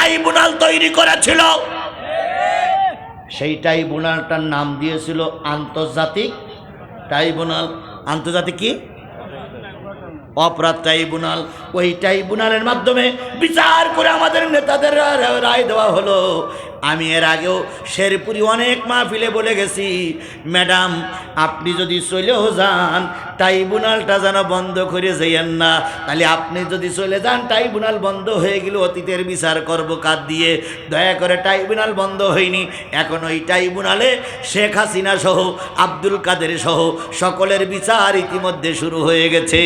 Tribunal তৈরি করেছিল। সেই ট্রাইব্যুনালটার নাম দিয়েছিল আন্তর্জাতিক ট্রাইব্যুনাল। আন্তর্জাতিক কি? অপরাধ ট্রাইব্যুনাল। ওই ট্রাইব্যুনালের মাধ্যমে বিচার করে আমাদের নেতাদের রায় দেওয়া হলো। আমি এর আগেও শেরপুরি অনেক মাহফিলে বলে গেছি, ম্যাডাম আপনি যদি চলেও যান ট্রাইব্যুনালটা যেন বন্ধ করে যাইয়েন না। তাহলে আপনি যদি চলে যান ট্রাইব্যুনাল বন্ধ হয়ে গেলে অতীতের বিচার করব কার দিয়ে? দয়া করে ট্রাইব্যুনাল বন্ধ হয়নি, এখন ওই ট্রাইব্যুনালে শেখ হাসিনা সহ আব্দুল কাদের সহ সকলের বিচার ইতিমধ্যে শুরু হয়ে গেছে।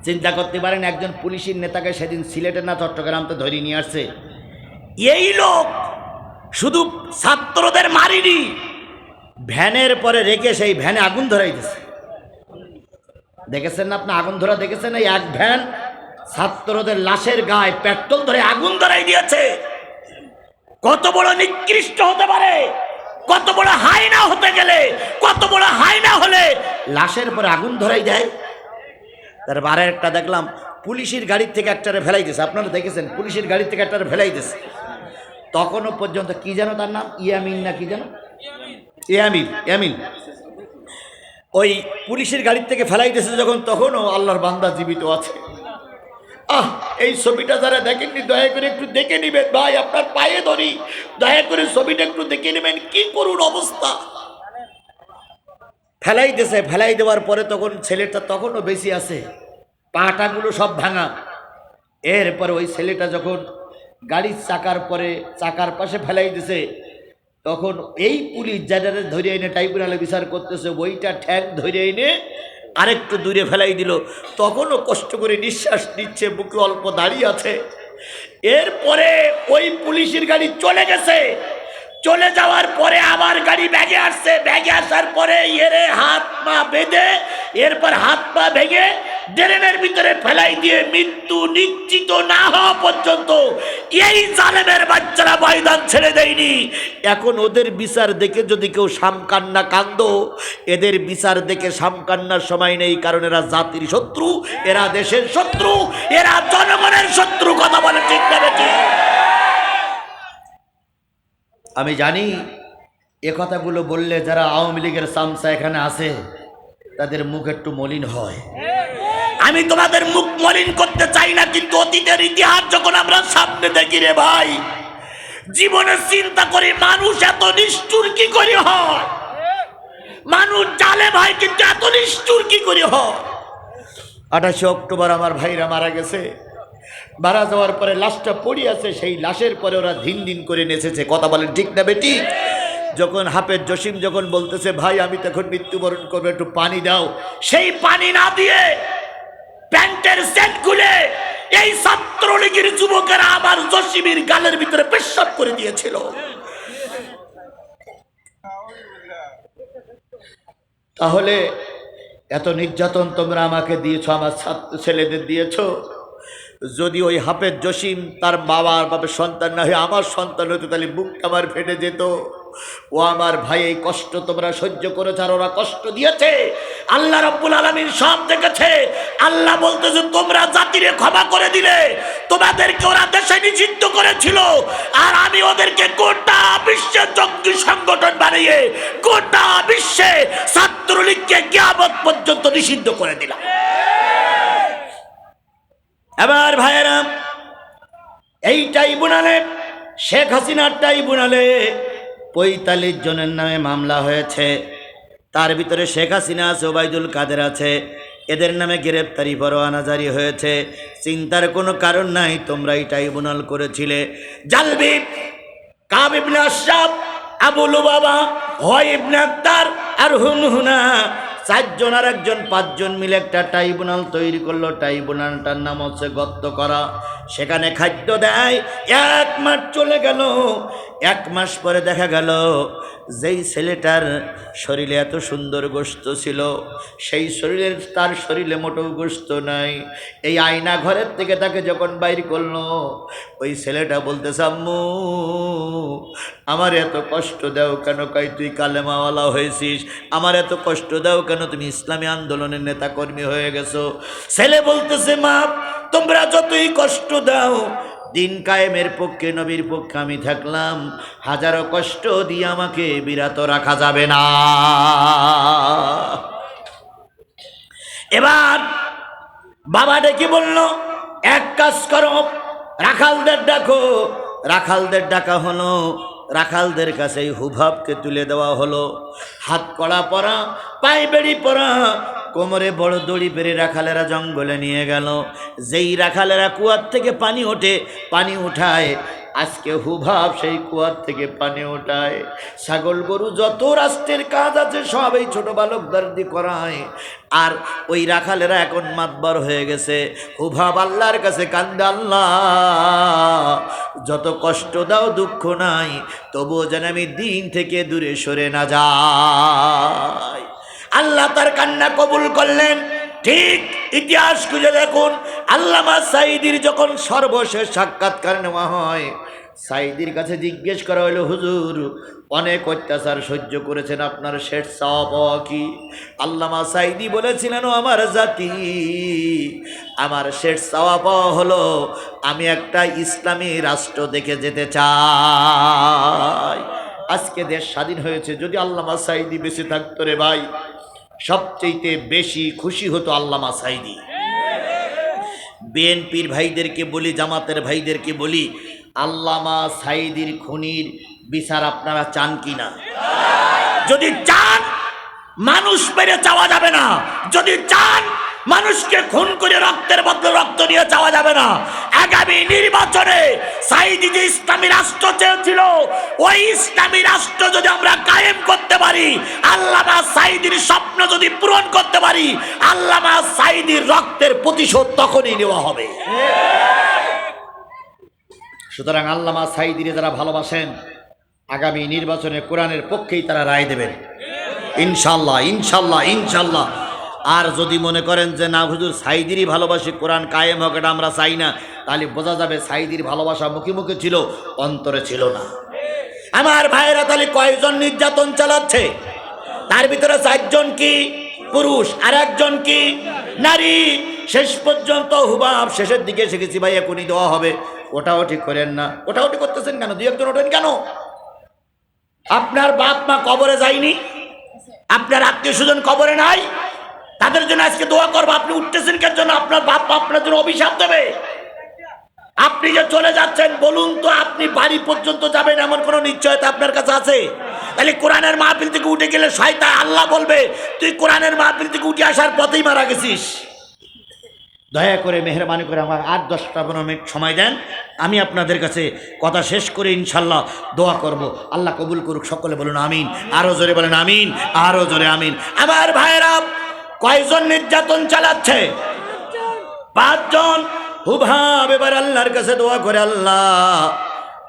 চিন্তা করতে পারেন, একজন পুলিশের নেতাকে সেদিন সিলেটের না চট্টগ্রাম তো ধরে নিয়ে আসছে। এই লোক শুধু ছাত্রদের মারিনি, ভ্যানের পরে রেখে সেই ভ্যানে আগুন ধরাই দিয়েছে। দেখেছেন না আপনি? আগুন ধরা দেখেছেন? এই এক ভ্যান ছাত্রদের লাশের গায়ে পেট্রোল ধরে আগুন ধরাই দিয়েছে। কত বড় নিকৃষ্ট হতে পারে, কত বড় হায়না হতে গেলে, কত বড় হায়না হলে লাশের পরে আগুন ধরাই দেয়। তারপরে একটা দেখলাম পুলিশের গাড়ির থেকে একটারে ফেলাই দিয়েছে। আপনারা দেখেছেন পুলিশের গাড়ির থেকে একটারে ফেলাই দিয়েছে। তখনও পর্যন্ত কি যেন তার নাম, ইয়ামিন না কি যেন, ইয়ামিন ওই পুলিশের গাড়ির থেকে ফেলাই দিয়েছে যখন, তখনও আল্লাহর বান্দা জীবিত আছে। এই ছবিটা যারা দেখেননি দয়া করে একটু দেখে নেবেন ভাই, আপনার পায়ে ধরি, দয়া করে ছবিটা একটু দেখে নেবেন। কি করুন অবস্থা! ফেলাই দিয়েছে। ফেলাই দেওয়ার পরে তখন ছেলেটা তখনও বেশি আছে, পাটাগুলো সব ভাঙা। এরপরে ওই ছেলেটা যখন গাড়ির চাকার পাশে ফেলাই দিয়েছে, তখন এই পুলিশ যারা ধরে এনে ট্রাইব্যুনালে বিচার করতেছে, ওইটা ঠ্যাং ধরে এনে আরেকটু দূরে ফেলাই দিল। তখনও কষ্ট করে নিঃশ্বাস নিচ্ছে, বুকে অল্প দাঁড়িয়ে আছে। এরপরে ওই পুলিশের গাড়ি চলে গেছে। চলে যাওয়ার পরে আবার গাড়ি ব্যাগে আসছে। ব্যাগে আসার পরে এরে হাত পা বেঁধে, এরপর হাত পা ভেঙে ড্রেনের ভিতরে ফেলাই দিয়ে মৃত্যু নিশ্চিত না হওয়া পর্যন্ত এই জালেমের বাচ্চারা ময়দান ছেড়ে দেয়নি। এখন ওদের বিচার দেখে যদি কেউ সামকান্না কান্দ, এদের বিচার দেখে সামকান্নার সময় নেই, কারণ এরা জাতির শত্রু, এরা দেশের শত্রু, এরা জনগণের শত্রু। কথা বলে ঠিক না বেঠিক? আমি জানি এ কথাগুলো বললে যারা আওয়ামী লীগের চামচা এখানে আছে তাদের মুখ একটু মলিন হয়। আমি তোমাদের মুখ মলিন করতে চাই না, কিন্তু অতীতের ইতিহাস যখন আমরা সামনে দেখি রে ভাই, জীবনে চিন্তা করি মানুষ এত নিষ্ঠুর কি করে হয়? মানুষ জালে ভাই, কিন্তু এত নিষ্ঠুর কি করে হয়? 28 অক্টোবর আমার ভাইরা মারা গেছে। মারা যাওয়ার পরে লাশটা পড়ে আছে, সেই লাশের পরে ওরা দিন দিন করে নেচেছে। কথা বলেন ঠিক না বেটি? যখন হাফেজ জসিম যখন বলতেছে ভাই আমি তখন মৃত্যুবরণ করবো, একটু পানি দাও, সেই পানি না দিয়ে প্যান্টের সেট খুলে এই ছাত্রলীগের যুবকেরা আমার জসিমের গালের ভিতরে পেশাব করে দিয়েছিল। তাহলে এত নির্যাতন তোমরা আমাকে দিয়েছো, আমার ছাত্র ছেলেদের দিয়েছো। যদি ওই হাফেজ জসিম তার বাবার সন্তান না হয়ে আমার সন্তান হতো, তাহলে বুকটা আমার ফেটে যেত। ও আমার ভাই, এই কষ্ট তোমরা সহ্য করেছ, আর ওরা কষ্ট দিয়েছে। আল্লাহ রাব্বুল আলামিন সব দেখেছে। আল্লাহ বলতেছে তোমরা জাতিরে ক্ষমা করে দিলে, তোমাদেরকে ওরা দেশে নিষিদ্ধ করেছিল, আর আমি ওদেরকে গোটা বিশ্বের জঙ্গি সংগঠন বানিয়ে গোটা বিশ্বে ছাত্রলীগকে কিয়ামত পর্যন্ত নিষিদ্ধ করে দিলাম। এবার ভাইয়েরা, এই ট্রাইব্যুনালে, শেখ হাসিনার ট্রাইব্যুনালে 45 জনের নামে মামলা হয়েছে। তার ভিতরে শেখ হাসিনা আছে, ওবায়দুল কাদের আছে। এদের নামে গ্রেপ্তারি পরোয়ানা জারি হয়েছে। চিন্তার কোনো কারণ নাই, তোমরা এই ট্রাইব্যুনাল করেছিলে। জালবি, কাব ইবনে আশরাফ, আবু লুবাবা, হয় ইবনে আক্তার আর হুনহুনা, 4 জন আর 1 জন 5 জন মিলে একটা ট্রাইব্যুনাল তৈরি করলো। ট্রাইব্যুনালটার নাম হচ্ছে গত্য করা। সেখানে খাদ্য দেয়। 1 মাস চলে গেল। 1 মাস পরে দেখা গেল যেই ছেলেটার শরীরে এত সুন্দর গোশত ছিল, সেই তার শরীরে মোটেও গোশত নাই। এই আয়না ঘরের থেকে তাকে যখন বাইর করলো, ওই ছেলেটা বলতেছে আম্মু আমার এত কষ্ট দাও কেন? কই তুই কালেমাওয়ালা হয়েছিস, আমার এত কষ্ট দাও কেন? তুমি ইসলামী আন্দোলনের নেতা কর্মী হয়ে গেছো। ছেলে বলতেছে মা তোমরা যতই কষ্ট দাও, দিন কায়েমের পক্ষে, নবীর পক্ষে আমি থাকলাম, হাজারো কষ্ট দিয়ে আমাকে বিরত রাখা যাবে না। এবার বাবা ডেকে বলল, এক কাজ করো, রাখালদের ডাকো। রাখালদের ডাকা হলো, রাখালদের কাছে হুভাবকে তুলে দেওয়া হলো। হাত কড়া পরা, পায়ে বেড়ি পরা, কোমরে বড় দড়ি পেরে রাখালেরা জঙ্গলে নিয়ে গেল। যেই রাখালেরা কুয়ার থেকে পানি ওঠে, পানি উঠায়, আজকে হুভাব সেই কুয়ার থেকে পানি ওঠায়। ছাগল গরু যত রাষ্ট্রের কাজ আছে সব এই ছোট বালকদের দিয়ে করায়। আর ওই রাখালেরা এখন মাতবার হয়ে গেছে। হুভাব আল্লাহর কাছে কান্দে, আল্লাহ যত কষ্ট দাও দুঃখ নাই, তবুও যেন আমি দিন থেকে দূরে সরে না যাই। আল্লাহ তার কান্না কবুল করলেন। ঠিক ইতিহাস খুঁজে দেখুন, আল্লামা সাঈদীর যখন সর্বশেষ সাক্ষাৎকার নেওয়া হয়, সাঈদীর কাছে জিজ্ঞেস করা হলো, হুজুর অনেক অত্যাচার সহ্য করেছেন, আপনার শেষ চাওয়া পাওয়া কি? আল্লামা সাঈদী বলেছিলেন, ও আমার জাতি, আমার শেষ চাওয়া পাওয়া হলো আমি একটা ইসলামী রাষ্ট্র দেখে যেতে চাই। আজকে দেশ স্বাধীন হয়েছে, যদি আল্লামা সাঈদী বেঁচে থাকতো রে ভাই, সবচেয়ে বেশি খুশি হতো আল্লামা সাঈদী। বিএনপির ভাইদেরকে বলি, জামাতের ভাইদেরকে বলি, আল্লামা সাঈদীর খুনির বিচার আপনারা চান কিনা? যদি চান, মানুষ মেরে চাওয়া যাবে না। যদি চান, মানুষকে খুন করে রক্তের বদলে রক্ত নিয়ে চাওয়া যাবে না। আগামী নির্বাচনে সাঈদী যে ইসলামী রাষ্ট্র চেয়েছিল, ওই ইসলামী রাষ্ট্র যদি আমরা কায়েম করতে পারি, আল্লামা সাঈদীর স্বপ্ন যদি পূরণ করতে পারি, আল্লামা সাঈদীর রক্তের প্রতিশোধ তখনই নেওয়া হবে। সুতরাং আল্লামা সাঈদীর যারা ভালোবাসেন, আগামী নির্বাচনে কোরআনের পক্ষেই তারা রায় দেবেন ইনশাল্লাহ, ইনশাল্লাহ, ইনশাল্লাহ। আর যদি মনে করেন যে না হুজুর সাঈদীরই ভালোবাসি, কোরআন কায়েম হোক এটা আমরা চাই না, তাহলে বোঝা যাবে সাঈদীর ভালোবাসা মুখে মুখে ছিল, অন্তরে ছিল না। আমার ভাইয়েরা, তাহলে কয়েকজন নির্যাতন চালাচ্ছে? তার ভিতরে 4 জন কি পুরুষ আর 1 জন কি নারী। শেষ পর্যন্ত হুবাব শেষের দিকে শিখেছি ভাই এখনই দেওয়া হবে। ওটাও ঠিক করেন না। ওটাও ঠিক করতেছেন কেন? 2 একজন ওঠেন কেন? আপনার বাপ মা কবরে যায়নি, আপনার আত্মীয় স্বজন কবরে নাই, তাদের জন্য আজকে দোয়া করবো। আপনি উঠতেছেন কেন জন্য? আপনার বাপ মা আপনার জন্য অভিশাপ দেবে। আপনি যে চলে যাচ্ছেন, বলুন তো আপনি বাড়ি পর্যন্ত যাবেন এমন কোনো নিশ্চয়তা আপনার কাছে আছে? তাহলে কোরআনের মাহফিল থেকে উঠে গেলে শয়তান আল্লাহ বলবে তুই কোরআনের মাহফিল থেকে উঠে আসার পথেই মারা গেছিস। দয়া করে মেহরবানি করে আমার 8-10-15 মিনিট সময় দেন, আমি আপনাদের কাছে কথা শেষ করে ইনশাল্লাহ দোয়া করব। আল্লাহ কবুল করুক। সকলে বলুন আমিন। আরো জোরে বলেন আমিন, আরো জোরে আমিন। আমার ভাইরা, কয়জন নির্যাতন চালাচ্ছে? 5 জন। হুভাব এবার আল্লাহর কাছে দোয়া করে, আল্লাহ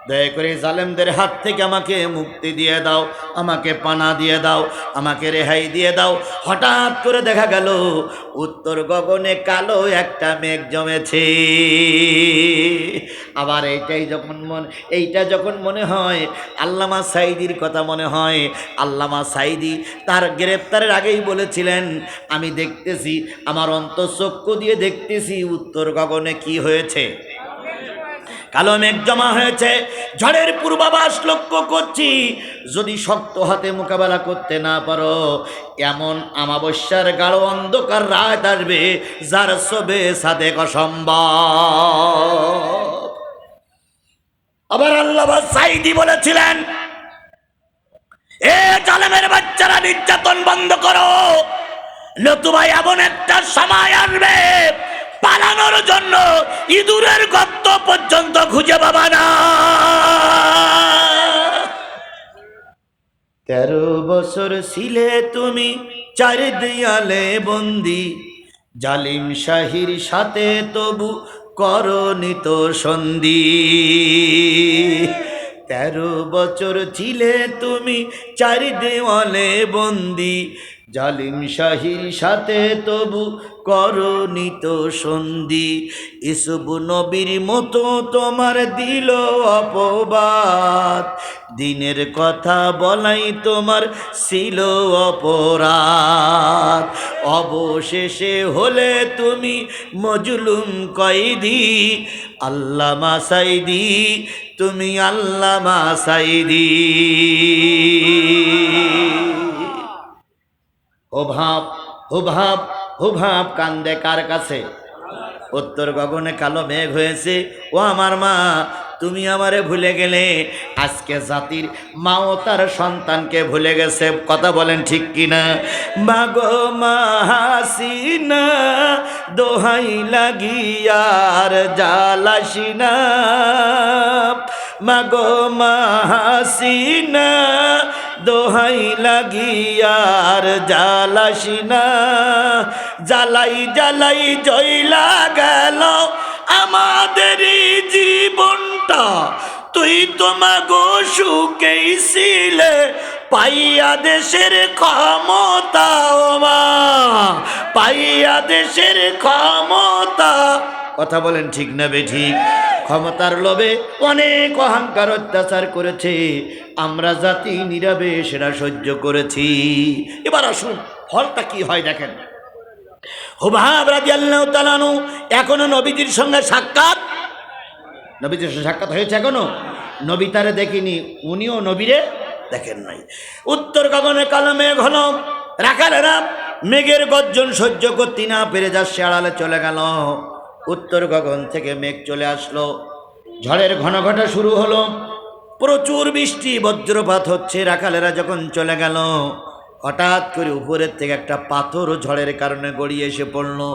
দয়া করে জালেমদের হাত থেকে আমাকে মুক্তি দিয়ে দাও, আমাকে পানা দিয়ে দাও, আমাকে রেহাই দিয়ে দাও। হঠাৎ করে দেখা গেল উত্তর গগনে কালো একটা মেঘ জমেছে। আবার এইটা যখন মনে হয়, আল্লামা সাঈদীর কথা মনে হয়। আল্লামা সাঈদী তার গ্রেপ্তারের আগেই বলেছিলেন, আমি দেখতেছি, আমার অন্তঃচক্ষু দিয়ে দেখতেছি উত্তর গগনে কি হয়েছে, কালো মেঘ জমা হয়েছে। ঝড়ের পূর্বাভাস লক্ষ্য করছি। যদি শক্ত হাতে মোকাবেলা করতে না পারো, এমন আমাবস্যার গাঢ় অন্ধকার রাত আসবে যার সবে সাদেক অসম্ভব। আবার আল্লামা সাঈদী বলেছিলেন, এ জালেমের বাচ্চারা, নির্যাতন বন্ধ করো, নতুবা এমন একটা সময় আসবে পালানোর জন্য ইঁদুরের গর্ত পর্যন্ত খুঁজে পাবা না। 13 বছর ছিলে তুমি 4 দেয়ালে বন্দি, জালিম শাহির সাথে তবু করনি তো সন্ধি। 13 বছর ছিলে তুমি 4 দেওয়ালে বন্দি, জালিম শাহির সাথে তবু করনি তো সন্ধি, ইসুব নবীর মতো তোমার দিল অপবাদ, দিনের কথা বলাই তোমার ছিল অপরাধ, অবশেষে হলে তুমি মজলুম কয়েদি, আল্লামা সাইদি তুমি আল্লামা সাইদি। হুভাব হুভাব হুভাব কান্দে কার কাছে? উত্তর গগনে কালো মেঘ হয়েছে। ও আমার মা, তুমি আমারে ভুলে গেলে, আজকে জাতির মাও তার সন্তানকে ভুলে গেছে। কথা বলেন ঠিক কিনা? মাগো মা হাসিনা দোহাই লাগিয়ার জালাসিনা, মাগো মা হাসিনা দোহাই লাগিয়ার জালাসিনা, জ্বালাই জ্বালাই জয়লা গেল আমাদের জীবনটা, তুই তোমাগো সুখেই ছিলে পাইয়া দেশের ক্ষমতা, ও মা পাইয়া দেশের ক্ষমতা। কথা বলেন ঠিক না বেঠিক? ক্ষমতার লোভে অনেক অহংকার অত্যাচার করেছে, আমরা জাতি নীরবে সেটা সহ্য করেছি। এবার আসুন ফলটা কি হয় দেখেন। হুবহাব রাদিয়াল্লাহু তাআলা আনহু এখনো নবীজির সঙ্গে সাক্ষাৎ, নবীজির সঙ্গে সাক্ষাৎ হয়েছে এখনো? নবী তারে দেখিনি, উনিও নবীরে দেখেন নাই। উত্তর গগনে কালো মেঘ হলো, রাখালেরা মেঘের গর্জন সহ্য করতে না পেরে যা শেয়াড়ালে চলে গেল। উত্তর গগন থেকে মেঘ চলে আসলো, ঝড়ের ঘন ঘটা শুরু হলো, প্রচুর বৃষ্টি বজ্রপাত হচ্ছে। রাখালেরা যখন চলে গেল, হঠাৎ করে উপরের থেকে একটা পাথর ঝড়ের কারণে গড়িয়ে এসে পড়লো।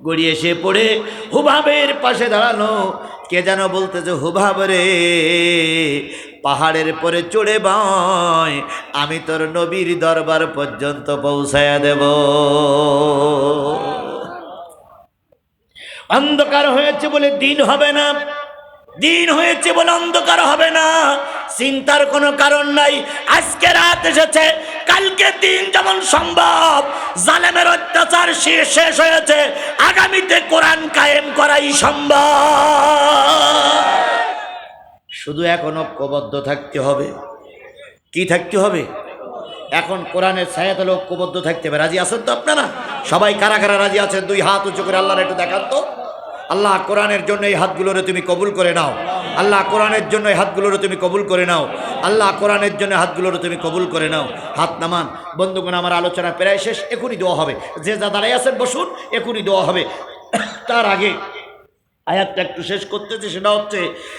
গড়িয়ে এসে পড়ে হুবহাবের পাশে দাঁড়ালো। কে যেন বলতেছে, হুবহাব রে, পাহাড়ের পরে চড়ে বয়, আমি তোর নবীর দরবার পর্যন্ত পৌঁছায়া দেব। অন্ধকার হয়েছে বলে দিন হবে না, দিন হয়েছে বলে অন্ধকার হবে না, চিন্তার কোনো কারণ নাই। আজকে রাত এসেছে, কালকে দিন যেমন সম্ভব, জালেমের অত্যাচার শেষ হয়েছে, আগামীতে কোরআন কায়েম করাই সম্ভব। শুধু এখন ঐক্যবদ্ধ থাকতে হবে। কি থাকতে হবে? এখন কোরআনের ছায়াতলে ঐক্যবদ্ধ থাকতে হবে। রাজি আছেন তো আপনারা? সবাই কারা কারা রাজি আছেন? দুই হাত উঁচু করে আল্লাহর একটু দেখান তো। আল্লাহ কোরআনের জন্য এই হাতগুলোরে তুমি কবুল করে নাও। আল্লাহ কোরআনের জন্য এই হাতগুলোরে তুমি কবুল করে নাও। আল্লাহ কোরআনের জন্য হাতগুলোরে তুমি কবুল করে নাও। হাত নামান। বন্ধুগণ, আমার আলোচনা প্রায় শেষ, এখনই দোয়া হবে। যে যা দাঁড়াই আছেন বসুন, এখনই দোয়া হবে। তার আগে আয়াতটা একটু শেষ করতেছে, সেটা হচ্ছে